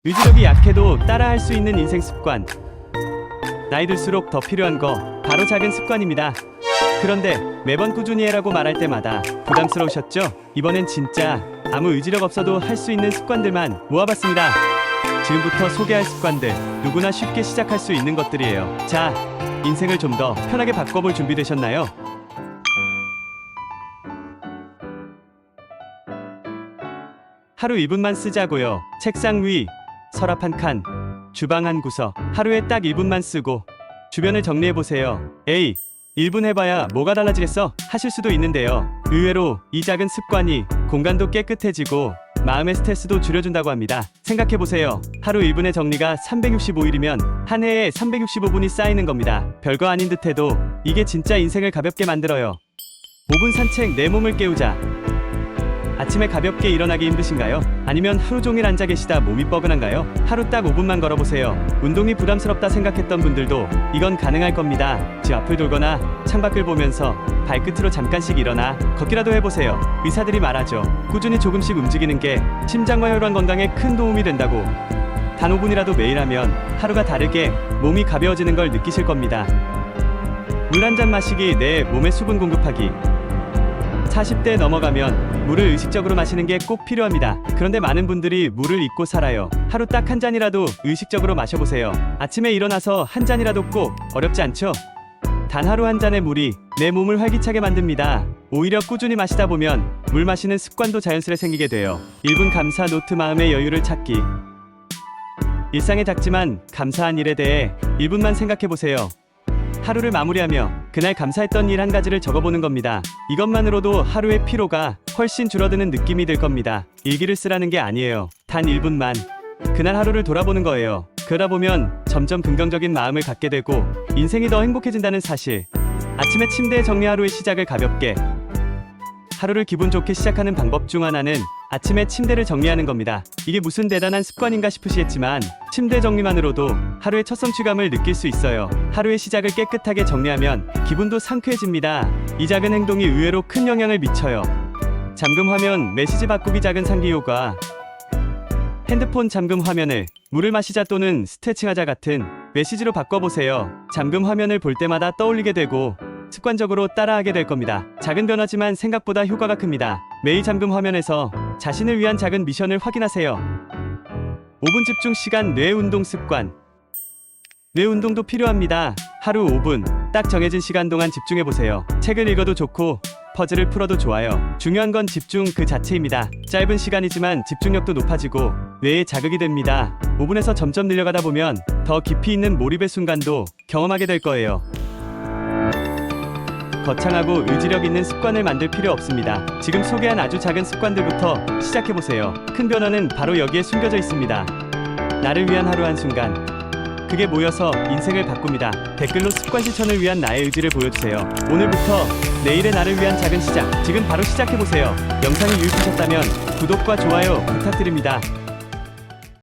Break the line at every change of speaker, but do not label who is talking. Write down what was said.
의지력이 약해도 따라할 수 있는 인생 습관. 나이 들수록 더 필요한 거 바로 작은 습관입니다. 그런데 매번 꾸준히 해라고 말할 때마다 부담스러우셨죠? 이번엔 진짜 아무 의지력 없어도 할 수 있는 습관들만 모아봤습니다. 지금부터 소개할 습관들 누구나 쉽게 시작할 수 있는 것들이에요. 자, 인생을 좀 더 편하게 바꿔볼 준비 되셨나요? 하루 1분만 쓰자고요. 책상 위, 서랍 한 칸, 주방 한 구석, 하루에 딱 1분만 쓰고 주변을 정리해보세요. 에이, 1분 해봐야 뭐가 달라지겠어? 하실 수도 있는데요. 의외로 이 작은 습관이 공간도 깨끗해지고 마음의 스트레스도 줄여준다고 합니다. 생각해보세요. 하루 1분의 정리가 365일이면 한 해에 365분이 쌓이는 겁니다. 별거 아닌 듯해도 이게 진짜 인생을 가볍게 만들어요. 5분 산책, 내 몸을 깨우자. 아침에 가볍게 일어나기 힘드신가요? 아니면 하루 종일 앉아 계시다 몸이 뻐근한가요? 하루 딱 5분만 걸어보세요. 운동이 부담스럽다 생각했던 분들도 이건 가능할 겁니다. 집 앞을 돌거나 창밖을 보면서 발끝으로 잠깐씩 일어나 걷기라도 해보세요. 의사들이 말하죠. 꾸준히 조금씩 움직이는 게 심장과 혈관 건강에 큰 도움이 된다고. 단 5분이라도 매일 하면 하루가 다르게 몸이 가벼워지는 걸 느끼실 겁니다. 물 한 잔 마시기, 내 몸에 수분 공급하기. 40대 넘어가면 물을 의식적으로 마시는 게 꼭 필요합니다. 그런데 많은 분들이 물을 잊고 살아요. 하루 딱 한 잔이라도 의식적으로 마셔보세요. 아침에 일어나서 한 잔이라도 꼭. 어렵지 않죠? 단 하루 한 잔의 물이 내 몸을 활기차게 만듭니다. 오히려 꾸준히 마시다 보면 물 마시는 습관도 자연스레 생기게 돼요. 1분 감사 노트, 마음의 여유를 찾기. 일상에 작지만 감사한 일에 대해 1분만 생각해보세요. 하루를 마무리하며 그날 감사했던 일 한 가지를 적어보는 겁니다. 이것만으로도 하루의 피로가 훨씬 줄어드는 느낌이 들 겁니다. 일기를 쓰라는 게 아니에요. 단 1분만 그날 하루를 돌아보는 거예요. 그러다 보면 점점 긍정적인 마음을 갖게 되고 인생이 더 행복해진다는 사실. 아침에 침대에 정리, 하루의 시작을 가볍게. 하루를 기분 좋게 시작하는 방법 중 하나는 아침에 침대를 정리하는 겁니다. 이게 무슨 대단한 습관인가 싶으시겠지만 침대 정리만으로도 하루의 첫 성취감을 느낄 수 있어요. 하루의 시작을 깨끗하게 정리하면 기분도 상쾌해집니다. 이 작은 행동이 의외로 큰 영향을 미쳐요. 잠금 화면, 메시지 바꾸기, 작은 상기 효과. 핸드폰 잠금 화면을 물을 마시자 또는 스트레칭하자 같은 메시지로 바꿔보세요. 잠금 화면을 볼 때마다 떠올리게 되고 습관적으로 따라하게 될 겁니다. 작은 변화지만 생각보다 효과가 큽니다. 매일 잠금 화면에서 자신을 위한 작은 미션을 확인하세요. 5분 집중 시간, 뇌 운동 습관. 뇌 운동도 필요합니다. 하루 5분 딱 정해진 시간 동안 집중해보세요. 책을 읽어도 좋고 퍼즐을 풀어도 좋아요. 중요한 건 집중 그 자체입니다. 짧은 시간이지만 집중력도 높아지고 뇌에 자극이 됩니다. 5분에서 점점 늘려가다 보면 더 깊이 있는 몰입의 순간도 경험하게 될 거예요. 거창하고 의지력 있는 습관을 만들 필요 없습니다. 지금 소개한 아주 작은 습관들부터 시작해보세요. 큰 변화는 바로 여기에 숨겨져 있습니다. 나를 위한 하루 한순간. 그게 모여서 인생을 바꿉니다. 댓글로 습관 실천을 위한 나의 의지를 보여주세요. 오늘부터 내일의 나를 위한 작은 시작. 지금 바로 시작해보세요. 영상이 유익하셨다면 구독과 좋아요 부탁드립니다.